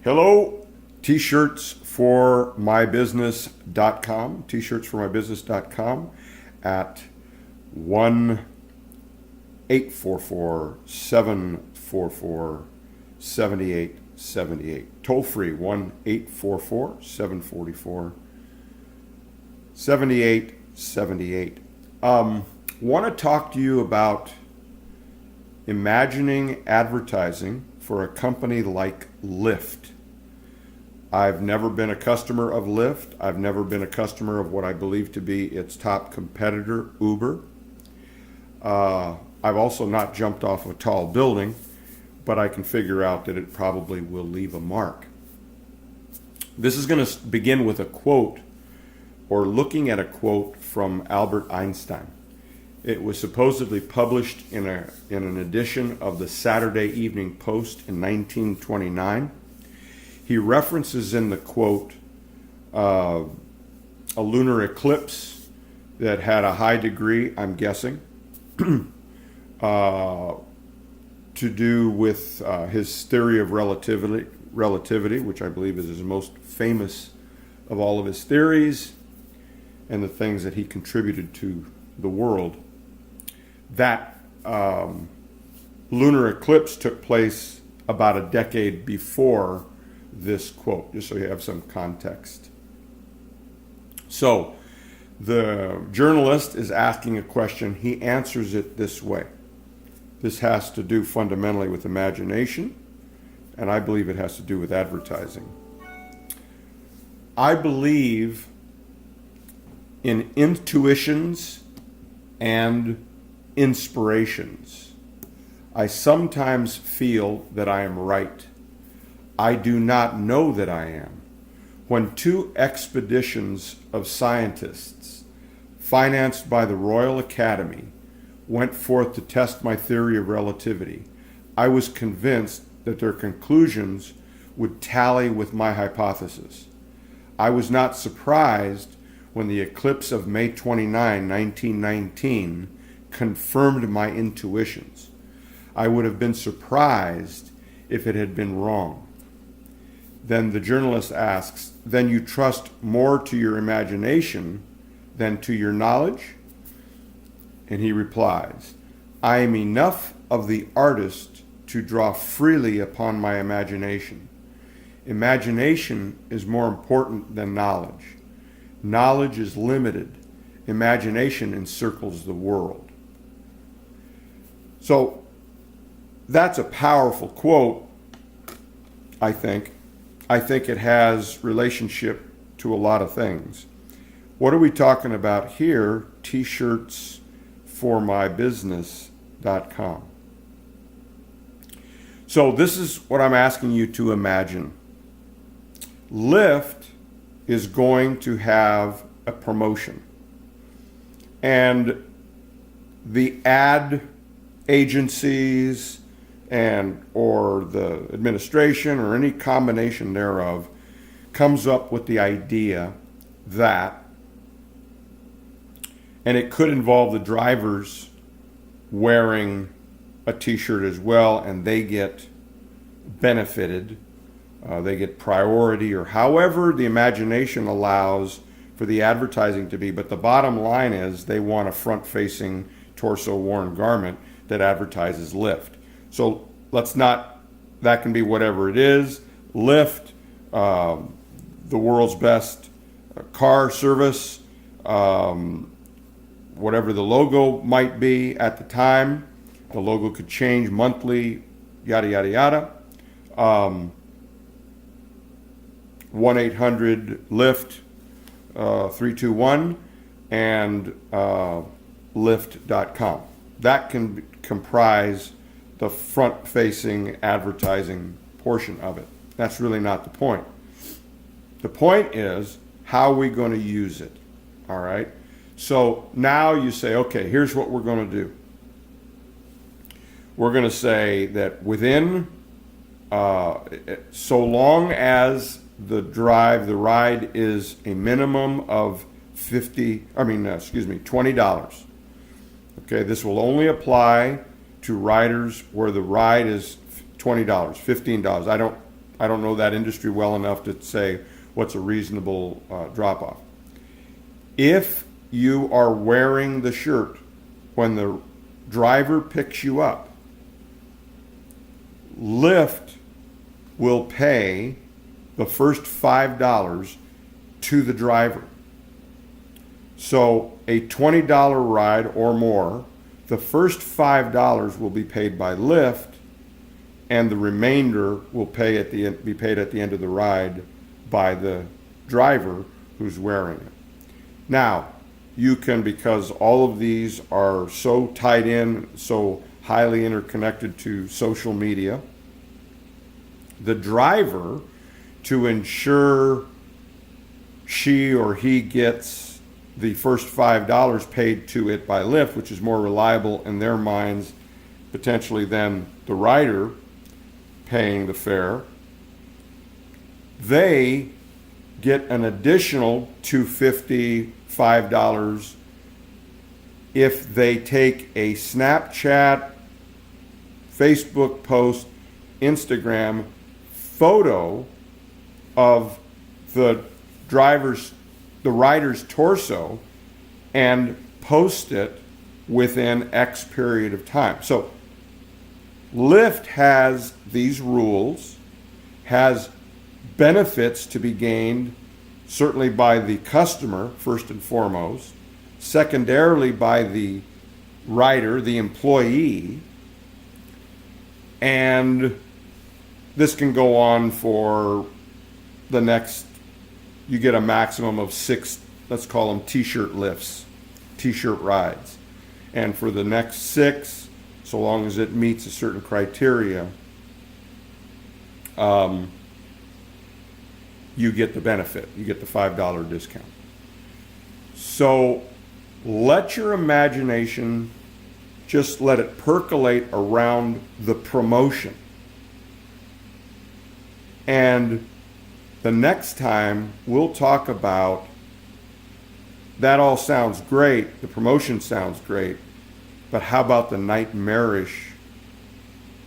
Hello, t-shirts for mybusiness.com, t-shirts for mybusiness.com at 1-844-744-7878. Toll free, 1-844-744-7878. Want to talk to you about imagining advertising for a company like Lyft. I've never been a customer of Lyft. I've never been a customer of what I believe to be its top competitor, Uber. I've also not jumped off a tall building, but I can figure out that it probably will leave a mark. This is going to begin with a quote, or looking at a quote from Albert Einstein. It was supposedly published in an edition of the Saturday Evening Post in 1929. He references in the quote a lunar eclipse that had a high degree, I'm guessing, to do with his theory of relativity, which I believe is his most famous of all of his theories and the things that he contributed to the world. That lunar eclipse took place about a decade before this quote, just so you have some context. So the journalist is asking a question. He answers it this way. This has to do fundamentally with imagination, and I believe it has to do with advertising. I believe in intuitions and inspirations. I sometimes feel that I am right. I do not know that I am. When two expeditions of scientists, financed by the Royal Academy, went forth to test my theory of relativity, I was convinced that their conclusions would tally with my hypothesis. I was not surprised when the eclipse of May 29, 1919, confirmed my intuitions. I would have been surprised if it had been wrong. Then the journalist asks, then you trust more to your imagination than to your knowledge? And he replies, I am enough of the artist to draw freely upon my imagination. Imagination is more important than knowledge. Knowledge is limited. Imagination encircles the world. So that's a powerful quote, I think. I think it has relationship to a lot of things. What are we talking about here? T-shirts for mybusiness.com. So this is what I'm asking you to imagine. Lyft is going to have a promotion, and the ad agencies and or the administration or any combination thereof comes up with the idea that, and it could involve the drivers wearing a t-shirt as well, and they get benefited, they get priority, or however the imagination allows for the advertising to be. But the bottom line is they want a front-facing, torso-worn garment that advertises Lyft. So that can be whatever it is. Lyft, the world's best car service, whatever the logo might be at the time. The logo could change monthly, yada, yada, yada. 1-800-LYFT 321 and Lyft.com. That can comprise the front-facing advertising portion of it. That's really not the point. The point is, how are we going to use it? All right? So now you say, okay, here's what we're going to do. We're going to say that within, so long as the ride is a minimum of $20. Okay, this will only apply to riders where the ride is $20, $15. I don't know that industry well enough to say what's a reasonable drop-off. If you are wearing the shirt when the driver picks you up, Lyft will pay the first $5 to the driver. So a $20 ride or more, the first $5 will be paid by Lyft, and the remainder will be paid at the end of the ride by the driver who's wearing it. Now, you can, because all of these are so tied in, so highly interconnected to social media, the driver, to ensure she or he gets the first $5 paid to it by Lyft, which is more reliable in their minds potentially than the rider paying the fare, they get an additional $250, $5 if they take a Snapchat, Facebook post, Instagram photo of the rider's torso and post it within X period of time. So Lyft has these rules, has benefits to be gained certainly by the customer first and foremost, secondarily by the rider, the employee, and this can go on for the next, you get a maximum of 6, let's call them t-shirt lifts, t-shirt rides. And for the next 6, so long as it meets a certain criteria, you get the benefit. You get the $5 discount. So let your imagination, just let it percolate around the promotion. And the next time we'll talk about, that all sounds great, the promotion sounds great, but how about the nightmarish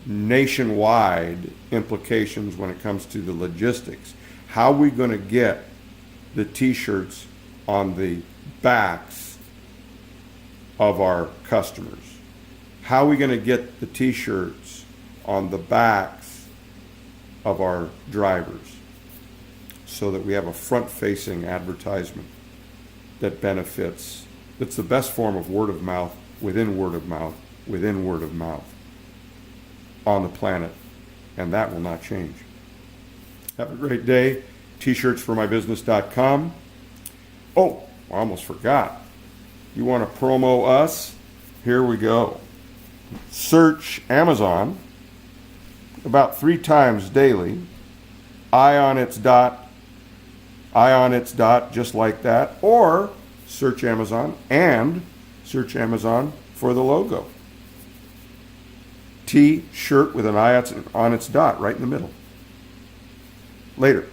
nationwide implications when it comes to the logistics? How are we going to get the t-shirts on the backs of our customers? How are we going to get the t-shirts on the backs of our drivers so that we have a front-facing advertisement that benefits, that's the best form of word of mouth within word of mouth within word of mouth on the planet, and that will not change. Have a great day. T-shirtsformybusiness.com. Oh, I almost forgot. You want to promo us? Here we go. Search Amazon about 3 times daily. Eye on its dot, just like that. Or search Amazon and search Amazon for the logo. T-shirt with an eye on its dot right in the middle. Later.